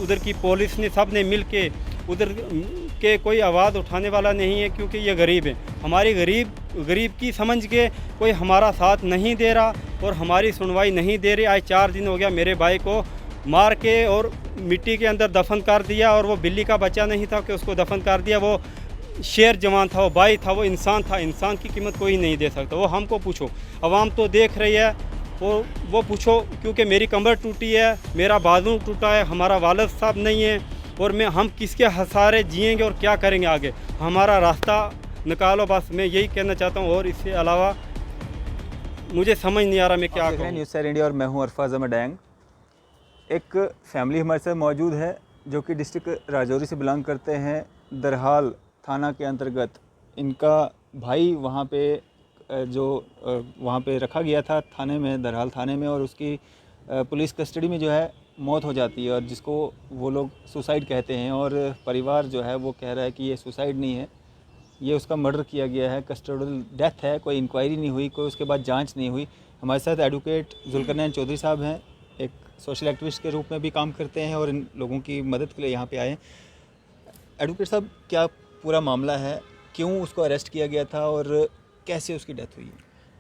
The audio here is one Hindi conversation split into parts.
उधर की पुलिस ने सब ने मिल के उधर के कोई आवाज़ उठाने वाला नहीं है, क्योंकि ये गरीब है। हमारी गरीब की समझ के कोई हमारा साथ नहीं दे रहा और हमारी सुनवाई नहीं दे रही। आज 4 दिन हो गया मेरे भाई को मार के और मिट्टी के अंदर दफन कर दिया, और वो बिल्ली का बच्चा नहीं था कि उसको दफन कर दिया। वो शेर जवान था, वो भाई था, वो इंसान था। इंसान की कीमत कोई नहीं दे सकता। वो हमको पूछो, आवाम तो देख रही है, वो पूछो, क्योंकि मेरी कमर टूटी है, मेरा बाजू टूटा है, हमारा वालिद साहब नहीं है, और हम किसके सहारे जिएंगे और क्या करेंगे आगे? हमारा रास्ता निकालो, बस मैं यही कहना चाहता हूँ। और इसके अलावा मुझे समझ नहीं आ रहा मैं क्या करूँ। न्यूज़ सैर इंडिया और मैं हूँ अरफाज अहमद डैंग। एक फैमिली हमारे साथ मौजूद है जो कि डिस्ट्रिक्ट राजौरी से बिलोंग करते हैं, दरहाल थाना के अंतर्गत। इनका भाई वहाँ पे वहाँ पे रखा गया था थाने में, दरहाल थाने में, और उसकी पुलिस कस्टडी में जो है मौत हो जाती है, और जिसको वो लोग सुसाइड कहते हैं। और परिवार जो है वो कह रहा है कि ये सुसाइड नहीं है, ये उसका मर्डर किया गया है, कस्टोडियल डेथ है, कोई इंक्वायरी नहीं हुई, कोई उसके बाद जांच नहीं हुई। हमारे साथ एडवोकेट जुल्करनैन चौधरी साहब हैं, एक सोशल एक्टिविस्ट के रूप में भी काम करते हैं और इन लोगों की मदद के लिए यहाँ पे आए हैं। एडवोकेट साहब, क्या पूरा मामला है, क्यों उसको अरेस्ट किया गया था और कैसे उसकी डेथ हुई?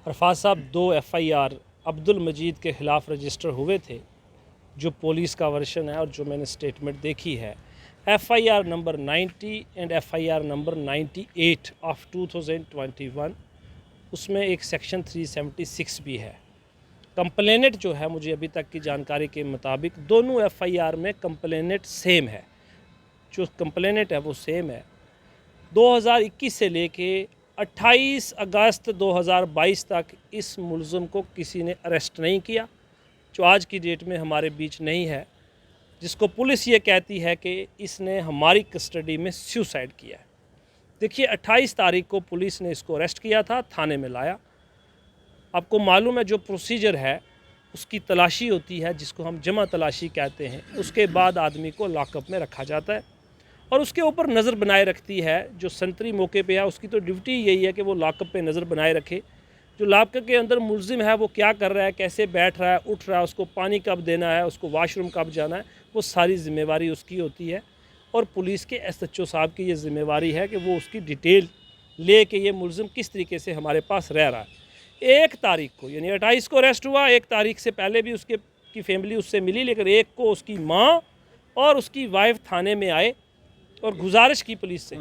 अरफाज साहब, 2 FIR अब्दुल मजीद के ख़िलाफ़ रजिस्टर हुए थे, जो पुलिस का वर्शन है और जो मैंने स्टेटमेंट देखी है। FIR number 90 and FIR number 98 of 2021, उसमें एक सेक्शन 376 भी है। कंप्लेनेंट जो है, मुझे अभी तक की जानकारी के मुताबिक दोनों FIR में कंप्लेनेंट सेम है, जो कंप्लेनेंट है वो सेम है। 2021 से लेके 28 अगस्त 2022 तक इस मुलज़िम को किसी ने अरेस्ट नहीं किया, जो आज की डेट में हमारे बीच नहीं है, जिसको पुलिस ये कहती है कि इसने हमारी कस्टडी में सुसाइड किया है। देखिए, 28 तारीख को पुलिस ने इसको अरेस्ट किया था, थाने में लाया। आपको मालूम है जो प्रोसीजर है उसकी तलाशी होती है, जिसको हम जमा तलाशी कहते हैं। उसके बाद आदमी को लॉकअप में रखा जाता है और उसके ऊपर नज़र बनाए रखती है जो संतरी मौके पे है। उसकी तो ड्यूटी यही है कि वो लॉकअप पे नज़र बनाए रखे। जो लॉकअप के अंदर मुलजिम है वो क्या कर रहा है, कैसे बैठ रहा है, उठ रहा है, उसको पानी कब देना है, उसको वाशरूम कब जाना है, वो सारी ज़िम्मेवारी उसकी होती है। और पुलिस के SHO साहब की ये ज़िम्मेवारी है कि वो उसकी डिटेल ले के ये मुलजिम किस तरीके से हमारे पास रह रहा है। 1 तारीख को, यानी 28 को अरेस्ट हुआ, 1 तारीख से पहले भी उसके की फैमिली उससे मिली, लेकिन 1 को उसकी माँ और उसकी वाइफ थाने में आए और गुजारिश की पुलिस से।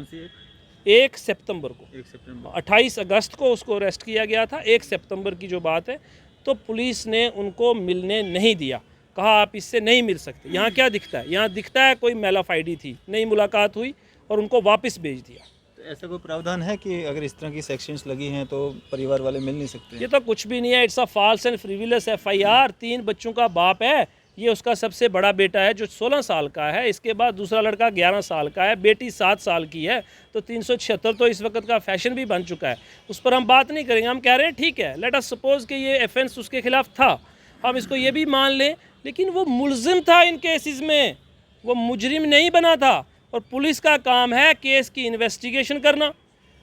1 सितंबर को, 28 अगस्त को उसको अरेस्ट किया गया था। 1 सितंबर की जो बात है, तो पुलिस ने उनको मिलने नहीं दिया, कहा आप इससे नहीं मिल सकते। यहाँ क्या दिखता है? यहाँ दिखता है कोई मेल ऑफ ID थी, नहीं मुलाकात हुई और उनको वापस भेज दिया। तो ऐसा कोई प्रावधान है कि अगर इस तरह की सेक्शंस लगी हैं तो परिवार वाले मिल नहीं सकते? ये तो कुछ भी नहीं है। It's a false and frivolous FIR। 3 बच्चों का बाप है, ये उसका सबसे बड़ा बेटा है जो 16 साल का है। इसके बाद दूसरा लड़का 11 साल का है, बेटी 7 साल की है। तो 376 तो इस वक्त का फैशन भी बन चुका है, उस पर हम बात नहीं करेंगे। हम कह रहे हैं ठीक है, लेट अस सपोज कि ये ऑफेंस उसके खिलाफ था, हम इसको ये भी मान लें, लेकिन वो मुलजिम था इन केसेस में, वो मुजरिम नहीं बना था। और पुलिस का काम है केस की इन्वेस्टिगेशन करना,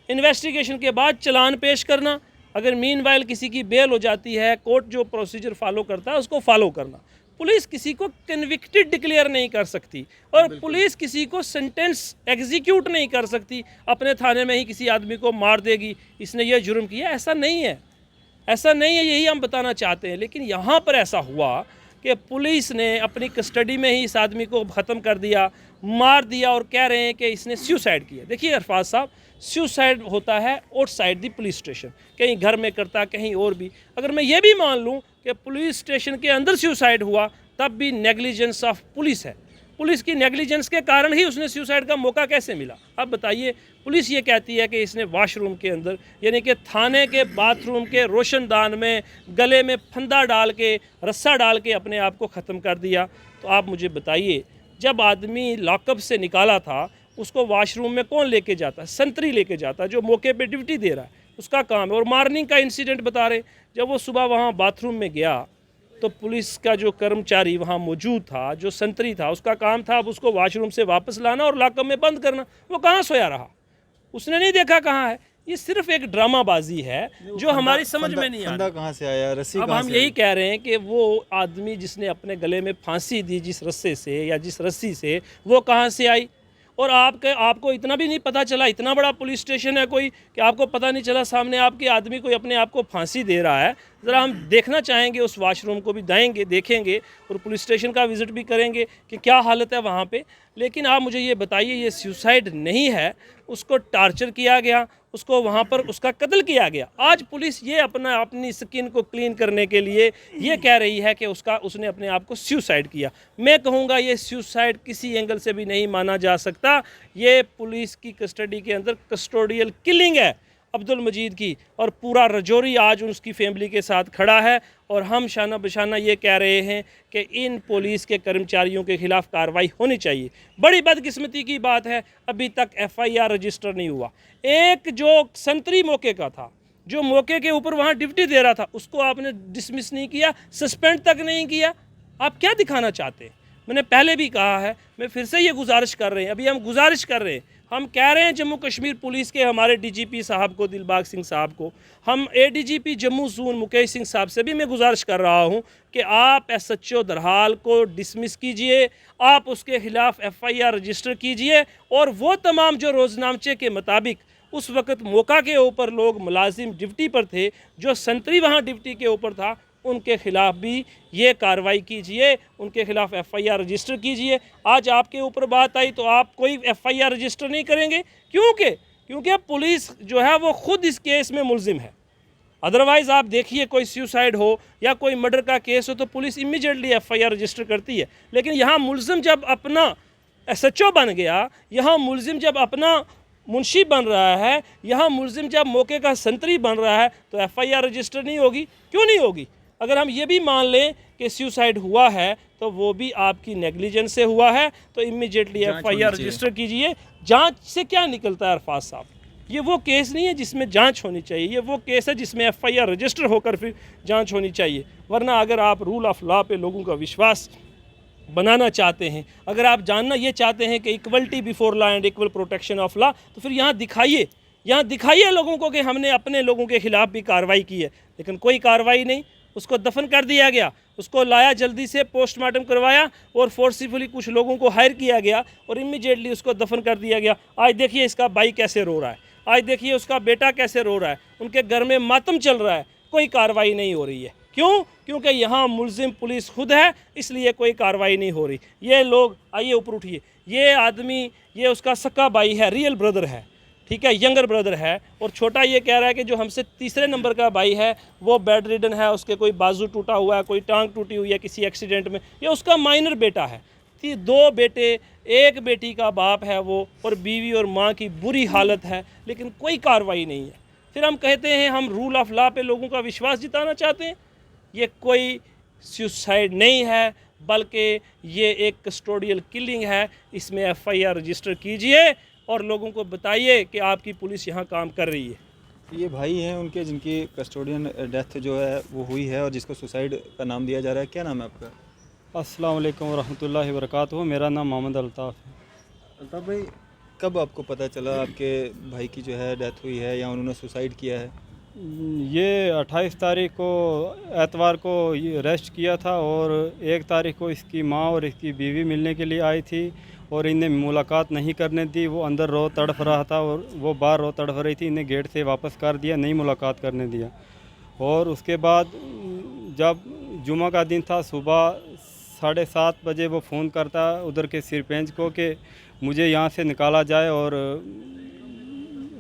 इन्वेस्टिगेशन के बाद चालान पेश करना। अगर मीनवाइल किसी की बेल हो जाती है, कोर्ट जो प्रोसीजर फॉलो करता है उसको फॉलो करना। पुलिस किसी को कन्विक्टेड डिक्लेयर नहीं कर सकती और पुलिस किसी को सेंटेंस एग्जीक्यूट नहीं कर सकती। अपने थाने में ही किसी आदमी को मार देगी, इसने ये जुर्म किया, ऐसा नहीं है, ऐसा नहीं है, यही हम बताना चाहते हैं। लेकिन यहाँ पर ऐसा हुआ कि पुलिस ने अपनी कस्टडी में ही इस आदमी को ख़त्म कर दिया, मार दिया, और कह रहे हैं कि इसने सुसाइड किया। देखिए अरफाज साहब, सुसाइड होता है आउटसाइड द पुलिस स्टेशन, कहीं घर में करता, कहीं और भी। अगर मैं ये भी मान लूँ कि पुलिस स्टेशन के अंदर सुसाइड हुआ, तब भी नेग्लिजेंस ऑफ पुलिस है। पुलिस की नेग्लिजेंस के कारण ही उसने सुसाइड का मौका कैसे मिला? अब बताइए। पुलिस ये कहती है कि इसने वॉशरूम के अंदर, यानी कि थाने के बाथरूम के रोशनदान में गले में फंदा डाल के, रस्सा डाल के अपने आप को ख़त्म कर दिया। तो आप मुझे बताइए, जब आदमी लॉकअप से निकाला था उसको वॉशरूम में कौन लेके जाता? संतरी लेके जाता, जो मौके पे ड्यूटी दे रहा है, उसका काम है। और मॉर्निंग का इंसिडेंट बता रहे, जब वो सुबह वहाँ बाथरूम में गया तो पुलिस का जो कर्मचारी वहाँ मौजूद था, जो संतरी था, उसका काम था अब उसको वॉशरूम से वापस लाना और लॉकअप में बंद करना। वो कहाँ सोया रहा? उसने नहीं देखा कहाँ है। ये सिर्फ एक ड्रामाबाजी है जो हमारी समझ में नहीं आ फंदा रही। कहाँ से आया, रस्सी अब कहाँ हम से यही आई? कह रहे हैं कि वो आदमी जिसने अपने गले में फांसी दी जिस रस्से से या जिस रस्सी से, वो कहाँ से आई? और आपको इतना भी नहीं पता चला, इतना बड़ा पुलिस स्टेशन है कोई, कि आपको पता नहीं चला सामने आपके आदमी कोई अपने आप को फांसी दे रहा है। ज़रा हम देखना चाहेंगे, उस वाशरूम को भी देखेंगे और पुलिस स्टेशन का विज़िट भी करेंगे कि क्या हालत है वहाँ पे। लेकिन आप मुझे ये बताइए, ये सुसाइड नहीं है, उसको टार्चर किया गया, उसको वहाँ पर उसका कत्ल किया गया। आज पुलिस ये अपनी स्किन को क्लीन करने के लिए ये कह रही है कि उसने अपने आप को सुसाइड किया। मैं कहूँगा ये सुसाइड किसी एंगल से भी नहीं माना जा सकता। ये पुलिस की कस्टडी के अंदर कस्टोडियल किलिंग है अब्दुल मजीद की, और पूरा रजौरी आज उसकी फैमिली के साथ खड़ा है। और हम शाना बशाना ये कह रहे हैं कि इन पुलिस के कर्मचारियों के ख़िलाफ़ कार्रवाई होनी चाहिए। बड़ी बदकिस्मती की बात है, अभी तक FIR रजिस्टर नहीं हुआ। एक जो संतरी मौके का था, जो मौके के ऊपर वहाँ ड्यूटी दे रहा था, उसको आपने डिसमिस नहीं किया, सस्पेंड तक नहीं किया। आप क्या दिखाना चाहते हैं? मैंने पहले भी कहा है, मैं फिर से ये गुजारिश कर रहे हैं, अभी हम गुजारिश कर रहे हैं, हम कह रहे हैं जम्मू कश्मीर पुलिस के हमारे DGP साहब को, दिलबाग सिंह साहब को, हम ADGP जम्मू जोन मुकेश सिंह साहब से भी मैं गुजारिश कर रहा हूं कि आप SHO दरहाल को डिसमिस कीजिए, आप उसके ख़िलाफ़ FIR रजिस्टर कीजिए, और वो तमाम जो रोज़नामचे के मुताबिक उस वक़्त मौका के ऊपर लोग मुलाजिम ड्यूटी पर थे, जो संतरी वहाँ ड्यूटी के ऊपर था, उनके ख़िलाफ़ भी ये कार्रवाई कीजिए, उनके ख़िलाफ़ FIR रजिस्टर कीजिए। आज आपके ऊपर बात आई तो आप कोई FIR रजिस्टर नहीं करेंगे, क्योंकि अब पुलिस जो है वो ख़ुद इस केस में मुलजिम है। अदरवाइज़ आप देखिए, कोई सुसाइड हो या कोई मर्डर का केस हो तो पुलिस इमीडिएटली FIR रजिस्टर करती है। लेकिन यहाँ मुलजिम जब अपना SHO बन गया, यहाँ मुलजिम जब अपना मुंशी बन रहा है, यहाँ मुलजिम जब मौके का संतरी बन रहा है, तो FIR रजिस्टर नहीं होगी। क्यों नहीं होगी? अगर हम ये भी मान लें कि सुसाइड हुआ है तो वो भी आपकी नेग्लिजेंस से हुआ है, तो इमीडिएटली FIR रजिस्टर कीजिए। जांच से क्या निकलता है अरफाज साहब? ये वो केस नहीं है जिसमें जांच होनी चाहिए, ये वो केस है जिसमें FIR रजिस्टर होकर फिर जांच होनी चाहिए। वरना अगर आप रूल ऑफ लॉ पे लोगों का विश्वास बनाना चाहते हैं, अगर आप जानना ये चाहते हैं कि equality before law and equal protection of law, तो फिर यहाँ दिखाइए लोगों को कि हमने अपने लोगों के ख़िलाफ़ भी कार्रवाई की है। लेकिन कोई कार्रवाई नहीं, उसको दफन कर दिया गया, उसको लाया जल्दी से, पोस्टमार्टम करवाया और फोर्सिफुली कुछ लोगों को हायर किया गया और इमीडिएटली उसको दफन कर दिया गया। आज देखिए इसका भाई कैसे रो रहा है, आज देखिए उसका बेटा कैसे रो रहा है, उनके घर में मातम चल रहा है, कोई कार्रवाई नहीं हो रही है। क्यों? क्योंकि यहाँ मुलजिम पुलिस खुद है, इसलिए कोई कार्रवाई नहीं हो रही। ये लोग, आइए ऊपर उठिए, ये आदमी, ये उसका सक्का भाई है, रियल ब्रदर है, ठीक है, यंगर ब्रदर है। और छोटा ये कह रहा है कि जो हमसे तीसरे नंबर का भाई है वो बेड रिडन है, उसके कोई बाजू टूटा हुआ है, कोई टांग टूटी हुई है किसी एक्सीडेंट में, ये उसका माइनर बेटा है। 2 बेटे, 1 बेटी का बाप है वो, और बीवी और माँ की बुरी हालत है, लेकिन कोई कार्रवाई नहीं है। फिर हम कहते हैं हम रूल ऑफ लॉ पे लोगों का विश्वास जिताना चाहते हैं। ये कोई सुसाइड नहीं है, बल्कि ये एक कस्टोडियल किलिंग है। इसमें FIR रजिस्टर कीजिए और लोगों को बताइए कि आपकी पुलिस यहाँ काम कर रही है। ये भाई हैं उनके जिनकी कस्टोडियन डेथ जो है वो हुई है और जिसको सुसाइड का नाम दिया जा रहा है। क्या नाम है आपका? अस्सलाम वालेकुम रहमतुल्लाहि व बरकातहू। मेरा नाम मोहम्मद अल्ताफ़ है। अल्ताफ़ भाई, कब आपको पता चला आपके भाई की जो है डेथ हुई है या उन्होंने सुसाइड किया है? ये 28 तारीख को एतवार को अरेस्ट किया था और 1 तारीख को इसकी माँ और इसकी बीवी मिलने के लिए आई थी और इन्हें मुलाकात नहीं करने दी। वो अंदर रो तड़फ रहा था और वो बाहर रो तड़फ रही थी, इन्हें गेट से वापस कर दिया, नहीं मुलाकात करने दिया। और उसके बाद जब जुमा का दिन था, सुबह 7:30 बजे वो फ़ोन करता उधर के सरपंच को कि मुझे यहाँ से निकाला जाए और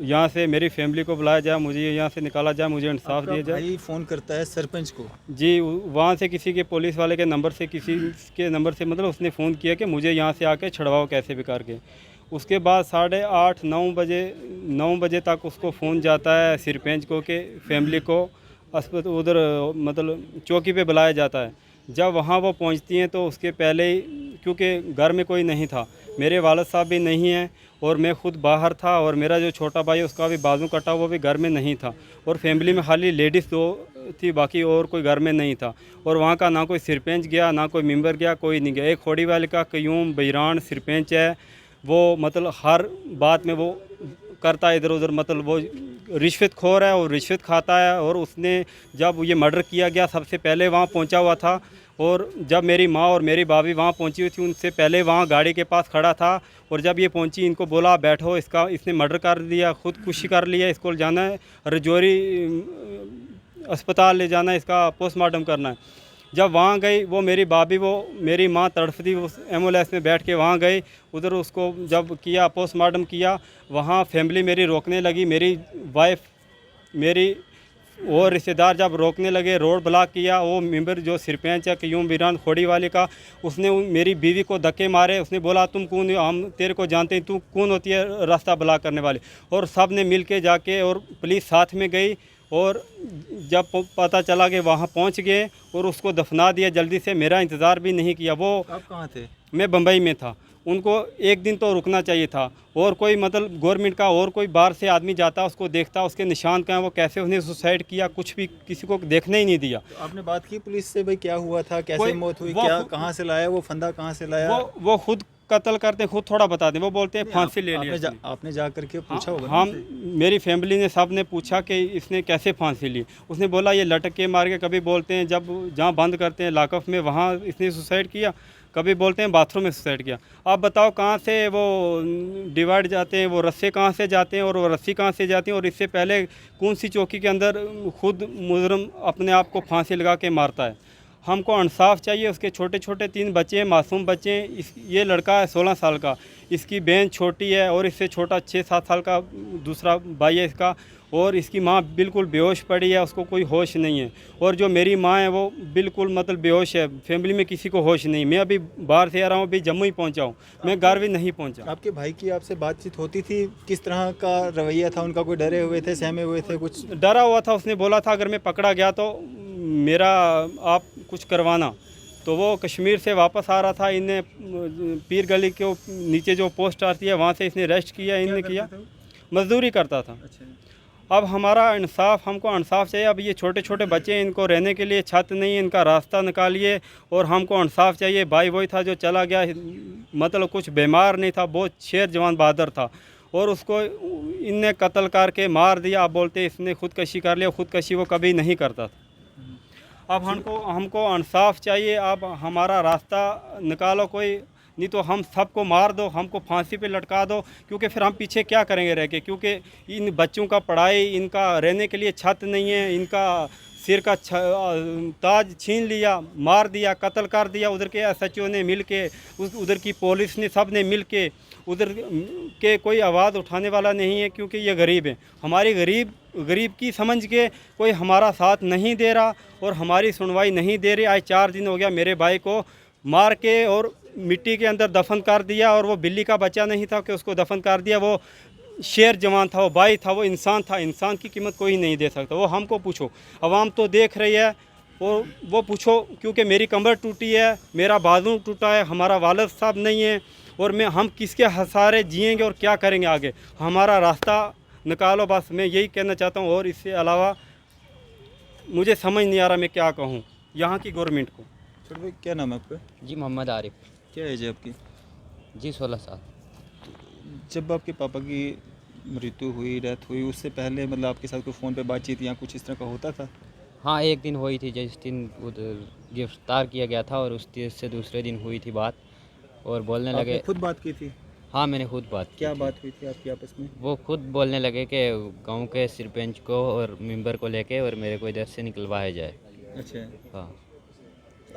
यहाँ से मेरी फैमिली को बुलाया जाए, मुझे यहाँ से निकाला जाए, मुझे इंसाफ दिया जाए। भाई फ़ोन करता है सरपंच को? जी, वहाँ से किसी के पुलिस वाले के नंबर से, किसी के नंबर से, मतलब उसने फ़ोन किया कि मुझे यहाँ से आके छुड़वाओ कैसे भी करके। उसके बाद 8:30-9 बजे तक उसको फ़ोन जाता है सरपंच को कि फैमिली को उधर मतलब चौकी पे बुलाया जाता है। जब वहाँ वो पहुँचती हैं तो उसके पहले ही, क्योंकि घर में कोई नहीं था, मेरे वालिद साहब भी नहीं हैं और मैं ख़ुद बाहर था और मेरा जो छोटा भाई उसका भी बाजू कटा, वो भी घर में नहीं था और फैमिली में खाली लेडीज़ 2 थी, बाकी और कोई घर में नहीं था। और वहाँ का ना कोई सरपंच गया, ना कोई मेंबर गया, कोई नहीं गया। एक खोड़ी वाले का क्यूम बैरान सरपंच है, वो मतलब हर बात में वो करता है इधर उधर, मतलब वो रिश्वतखोर है और रिश्वत खाता है। और उसने जब ये मर्डर किया गया सबसे पहले वहाँ पहुँचा हुआ था, और जब मेरी माँ और मेरी भाभी वहाँ पहुँची हुई थी उनसे पहले वहाँ गाड़ी के पास खड़ा था। और जब ये पहुँची इनको बोला बैठो, इसने मर्डर कर दिया, खुदकुशी कर लिया, इसको जाना है रजौरी अस्पताल ले जाना है, इसका पोस्टमार्टम करना है। जब वहाँ गई वो मेरी भाभी, वो मेरी माँ तड़फती उस एम्बुलेंस में बैठ के वहाँ गई उधर, उसको जब किया पोस्टमार्टम किया, वहाँ फैमिली मेरी रोकने लगी, मेरी वाइफ मेरी और रिश्तेदार जब रोकने लगे, रोड ब्लॉक किया। वो मेंबर जो सरपंच है क्यूम वीरान खोड़ी वाले का, उसने मेरी बीवी को धक्के मारे। उसने बोला तुम कौन, हम तेरे को जानते हैं, तू कौन होती है रास्ता ब्लॉक करने वाली। और सब ने मिल के जाके, और पुलिस साथ में गई, और जब पता चला कि वहाँ पहुँच गए और उसको दफना दिया जल्दी से, मेरा इंतज़ार भी नहीं किया। वो आप कहाँ थे? मैं बम्बई में था। उनको एक दिन तो रुकना चाहिए था, और कोई मतलब गवर्नमेंट का और कोई बाहर से आदमी जाता उसको देखता, उसके निशान कहाँ, वो कैसे उसने सुसाइड किया, कुछ भी किसी को देखने ही नहीं दिया। तो आपने बात की पुलिस से, भाई क्या हुआ था, कैसे कोई- मौत हुई, वो क्या खुद- कहाँ से लाया वो फंदा, कहाँ से लाया? वो खुद कत्ल करते, खुद थोड़ा बता दें। वो बोलते हैं फांसी ले लिया इसने। आपने जा करके पूछा होगा ना हम उनसे? मेरी फैमिली ने सब ने पूछा कि इसने कैसे फांसी ली। उसने बोला ये लटक के मार के, कभी बोलते हैं जब जहाँ बंद करते हैं लाकअप में वहाँ इसने सुसाइड किया, कभी बोलते हैं बाथरूम में सुसाइड किया। आप बताओ कहाँ से वो डिवाइड जाते हैं, वो रस्से कहाँ से जाते हैं और वो रस्सी कहाँ से जाती है। और इससे पहले कौन सी चौकी के अंदर खुद मुजरम अपने आप को फांसी लगा के मारता है। हमको इंसाफ चाहिए। उसके छोटे छोटे 3 बच्चे हैं, मासूम बच्चे हैं। ये लड़का है 16 साल का, इसकी बहन छोटी है, और इससे छोटा 6-7 साल का दूसरा भाई है इसका। और इसकी माँ बिल्कुल बेहोश पड़ी है, उसको कोई होश नहीं है। और जो मेरी माँ है वो बिल्कुल मतलब बेहोश है। फैमिली में किसी को होश नहीं। मैं अभी बाहर से आ रहा हूँ, अभी जम्मू ही पहुँचा हूँ, मैं घर भी नहीं पहुँचा। आपके भाई की आपसे बातचीत होती थी? किस तरह का रवैया था उनका? कोई डरे हुए थे, सहमे हुए थे, कुछ? डरा हुआ था। उसने बोला था अगर मैं पकड़ा गया तो मेरा आप कुछ करवाना। तो वो कश्मीर से वापस आ रहा था, इन्हें पीर गली के नीचे जो पोस्ट आती है वहाँ से इसने अरेस्ट किया। इनने किया, मजदूरी करता था। अब हमारा इंसाफ, हमको इंसाफ चाहिए। अब ये छोटे छोटे बच्चे हैं, इनको रहने के लिए छत नहीं है, इनका रास्ता निकालिए। और हमको इंसाफ चाहिए। भाई वही था जो चला गया, मतलब कुछ बीमार नहीं था, बहुत शेर जवान बहादुर था, और उसको इनने कत्ल करके मार दिया। आप बोलते इसने खुदकशी कर लिया, खुदकशी वो कभी नहीं करता था। अब हमको इंसाफ चाहिए। अब हमारा रास्ता निकालो कोई, नहीं तो हम सबको मार दो, हमको फांसी पे लटका दो। क्योंकि फिर हम पीछे क्या करेंगे रह के, क्योंकि इन बच्चों का पढ़ाई, इनका रहने के लिए छत नहीं है, इनका सिर का ताज छीन लिया, मार दिया, कत्ल कर दिया। उधर के SHO ने मिल के, उधर की पुलिस ने, सब ने मिल के, उधर के कोई आवाज़ उठाने वाला नहीं है, क्योंकि ये गरीब है। हमारी गरीब की समझ के कोई हमारा साथ नहीं दे रहा और हमारी सुनवाई नहीं दे रही। आज 4 दिन हो गया मेरे भाई को मार के और मिट्टी के अंदर दफन कर दिया। और वो बिल्ली का बच्चा नहीं था कि उसको दफन कर दिया, वो शेर जवान था, वो भाई था, वो इंसान था। इंसान की कीमत कोई नहीं दे सकता। वो हमको पूछो, आवाम तो देख रही है, और वो पूछो, क्योंकि मेरी कमर टूटी है, मेरा बाजू टूटा है, हमारा वालिद साहब नहीं है, और हम किसके सहारे जिएंगे और क्या करेंगे आगे। हमारा रास्ता निकालो, बस मैं यही कहना चाहता हूँ। और इससे अलावा मुझे समझ नहीं आ रहा मैं क्या कहूँ यहाँ की गवर्नमेंट को। छोटे भाई क्या नाम है आपका? जी मोहम्मद आरिफ। क्या एज है आपकी? जी 16 साल। जब आपके पापा की मृत्यु हुई, डेथ हुई, उससे पहले मतलब आपके साथ कोई फ़ोन पे बातचीत या कुछ इस तरह का होता था? हाँ, एक दिन हुई थी, जिस दिन उधर गिरफ्तार किया गया था, और उससे दूसरे दिन हुई थी बात, और बोलने आपने लगे। खुद बात की थी? हाँ, मैंने खुद बात की क्या थी। बात हुई थी आपकी आपस में? वो खुद बोलने लगे कि गांव के सरपंच को और मेंबर को लेके और मेरे को इधर से निकलवाया जाए। अच्छा, हाँ।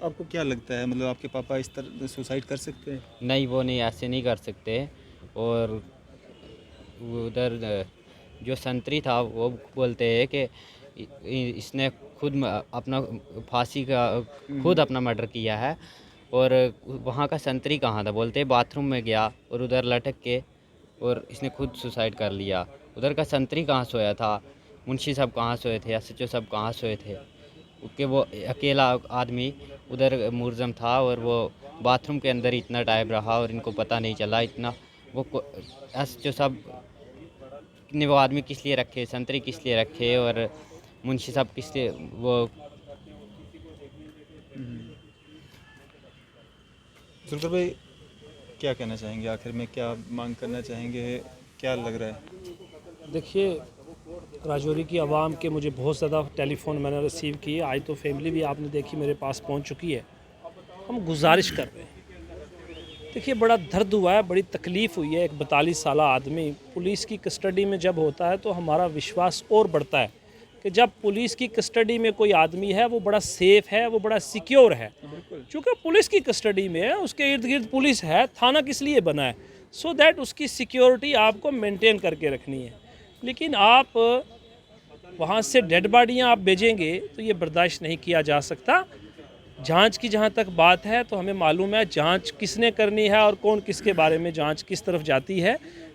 आपको क्या लगता है, मतलब आपके पापा इस तरह सुसाइड कर सकते हैं? नहीं, वो नहीं, ऐसे नहीं कर सकते। और उधर जो संतरी था वो बोलते हैं कि इसने खुद अपना फांसी का खुद अपना मर्डर किया है। और वहाँ का संतरी कहाँ था? बोलते हैं बाथरूम में गया और उधर लटक के और इसने खुद सुसाइड कर लिया। उधर का संतरी कहाँ सोया था? मुंशी साहब कहाँ सोए थे? SHO साहब कहाँ सोए थे? क्योंकि वो अकेला आदमी उधर मुलज़म था, और वो बाथरूम के अंदर इतना टाइम रहा और इनको पता नहीं चला। इतना वो SHO साहब ने वो आदमी किस लिए रखे, संतरी किस लिए रखे, और मुंशी साहब किस लिए वो। जुल्फर भाई क्या कहना चाहेंगे आखिर में, क्या मांग करना चाहेंगे, क्या लग रहा है? देखिए, राजौरी की आवाम के मुझे बहुत ज़्यादा टेलीफ़ोन मैंने रिसीव किए। आज तो फैमिली भी आपने देखी मेरे पास पहुंच चुकी है। हम गुजारिश कर रहे हैं, देखिए बड़ा दर्द हुआ है, बड़ी तकलीफ़ हुई है। एक 42 साला आदमी पुलिस की कस्टडी में जब होता है तो हमारा विश्वास और बढ़ता है कि जब पुलिस की कस्टडी में कोई आदमी है वो बड़ा सेफ़ है, वो बड़ा सिक्योर है। चूँकि पुलिस की कस्टडी में है, उसके इर्द गिर्द पुलिस है, थाना किस लिए बना है? सो दैट उसकी सिक्योरिटी आपको मेंटेन करके रखनी है। लेकिन आप वहाँ से डेड बॉडियाँ आप भेजेंगे तो ये बर्दाश्त नहीं किया जा सकता। जांच की जहाँ तक बात है तो हमें मालूम है जांच किसने करनी है और कौन किसके बारे में जांच किस तरफ जाती है।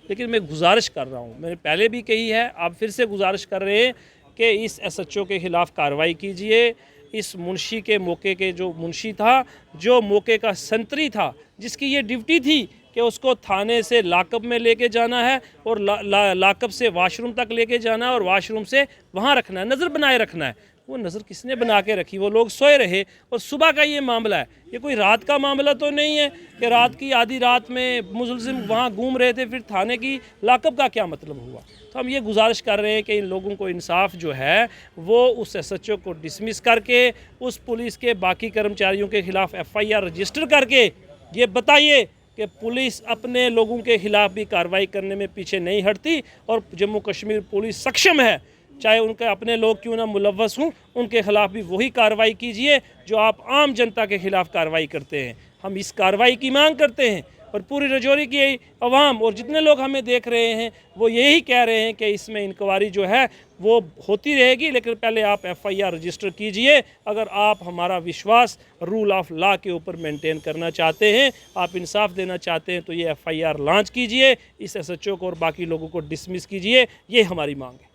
लेकिन मैं गुजारिश कर रहा हूँ, मैंने पहले भी कही है, आप फिर से गुजारिश कर रहे हैं कि इस SHO के ख़िलाफ़ कार्रवाई कीजिए। इस मुंशी के मौके के जो मुंशी था, जो मौके का संतरी था, जिसकी ये ड्यूटी थी कि उसको थाने से लाकअप में लेके जाना है और लाकअप से वाशरूम तक लेके जाना है और वाशरूम से वहाँ रखना है, नज़र बनाए रखना है। वो नज़र किसने बना के रखी? वो लोग सोए रहे और सुबह का ये मामला है। ये कोई रात का मामला तो नहीं है कि रात की आधी रात में मुलजिम वहाँ घूम रहे थे, फिर थाने की लाकअप का क्या मतलब हुआ? तो हम ये गुजारिश कर रहे हैं कि इन लोगों को इंसाफ जो है वो उस SHO को डिसमिस करके उस पुलिस के बाकी कर्मचारियों के ख़िलाफ़ FIR रजिस्टर करके ये बताइए कि पुलिस अपने लोगों के ख़िलाफ़ भी कार्रवाई करने में पीछे नहीं हटती और जम्मू कश्मीर पुलिस सक्षम है, चाहे उनके अपने लोग क्यों ना मुलव्वस हों, उनके ख़िलाफ़ भी वही कार्रवाई कीजिए जो आप आम जनता के ख़िलाफ़ कार्रवाई करते हैं। हम इस कार्रवाई की मांग करते हैं और पूरी राजौरी की अवाम और जितने लोग हमें देख रहे हैं वो यही कह रहे हैं कि इसमें इंक्वायरी जो है वो होती रहेगी, लेकिन पहले आप FIR रजिस्टर कीजिए। अगर आप हमारा विश्वास रूल ऑफ लॉ के ऊपर मेंटेन करना चाहते हैं, आप इंसाफ देना चाहते हैं, तो ये FIR लॉन्च कीजिए, इस SHO को और बाकी लोगों को डिसमिस कीजिए। ये हमारी मांग है।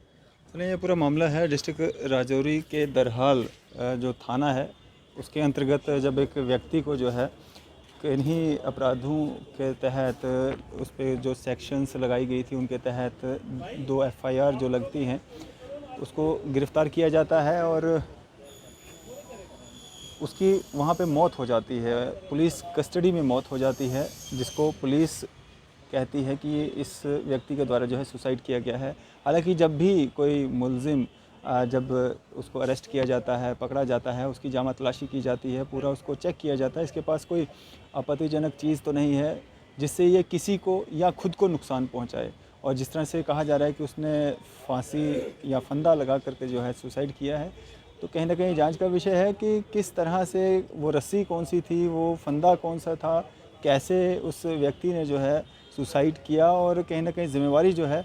चलिए, ये पूरा मामला है डिस्ट्रिक्ट राजौरी के दरहाल जो थाना है उसके अंतर्गत जब एक व्यक्ति को जो है किन्हीं अपराधों के तहत उस पर जो सेक्शंस लगाई गई थी उनके तहत 2 FIR जो लगती हैं उसको गिरफ़्तार किया जाता है और उसकी वहाँ पे मौत हो जाती है, पुलिस कस्टडी में मौत हो जाती है, जिसको पुलिस कहती है कि इस व्यक्ति के द्वारा जो है सुसाइड किया गया है। हालांकि जब भी कोई मुलजिम जब उसको अरेस्ट किया जाता है, पकड़ा जाता है, उसकी जामा तलाशी की जाती है, पूरा उसको चेक किया जाता है, इसके पास कोई आपत्तिजनक चीज़ तो नहीं है जिससे ये किसी को या खुद को नुकसान पहुंचाए। और जिस तरह से कहा जा रहा है कि उसने फांसी या फंदा लगा करके जो है सुसाइड किया है, तो कहीं ना कहीं जांच का विषय है कि किस तरह से वो रस्सी कौन सी थी, वो फंदा कौन सा था, कैसे उस व्यक्ति ने जो है सुसाइड किया, और कहीं ना कहीं जिम्मेवारी जो है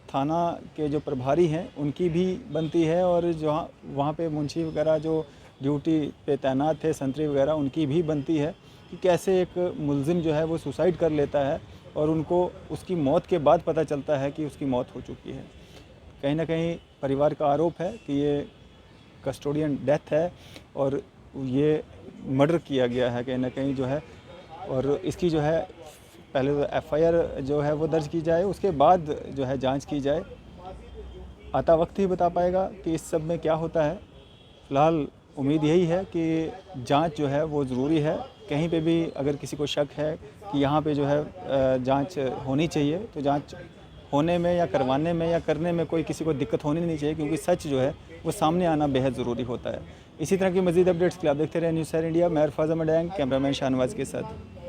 थाना के जो प्रभारी हैं उनकी भी बनती है, और जो वहाँ पे मुंशी वगैरह जो ड्यूटी पे तैनात थे, संतरी वगैरह, उनकी भी बनती है कि कैसे एक मुलजिम जो है वो सुसाइड कर लेता है और उनको उसकी मौत के बाद पता चलता है कि उसकी मौत हो चुकी है। कहीं ना कहीं परिवार का आरोप है कि ये कस्टोडियन डेथ है और ये मर्डर किया गया है कहीं ना कहीं जो है, और इसकी जो है पहले तो FIR जो है वो दर्ज की जाए, उसके बाद जो है जांच की जाए। आता वक्त ही बता पाएगा कि इस सब में क्या होता है। फ़िलहाल उम्मीद यही है कि जांच जो है वो ज़रूरी है। कहीं पे भी अगर किसी को शक है कि यहाँ पे जो है जांच होनी चाहिए, तो जांच होने में या करवाने में या करने में कोई किसी को दिक्कत होनी नहीं चाहिए, क्योंकि सच जो है वो सामने आना बेहद ज़रूरी होता है। इसी तरह की मज़ीद अपडेट्स के लिए आप देखते रहे न्यूज़ सैर इंडिया। मैं अरफाज़ अहमद डैंग, कैमरामैन शाहनवाज के साथ।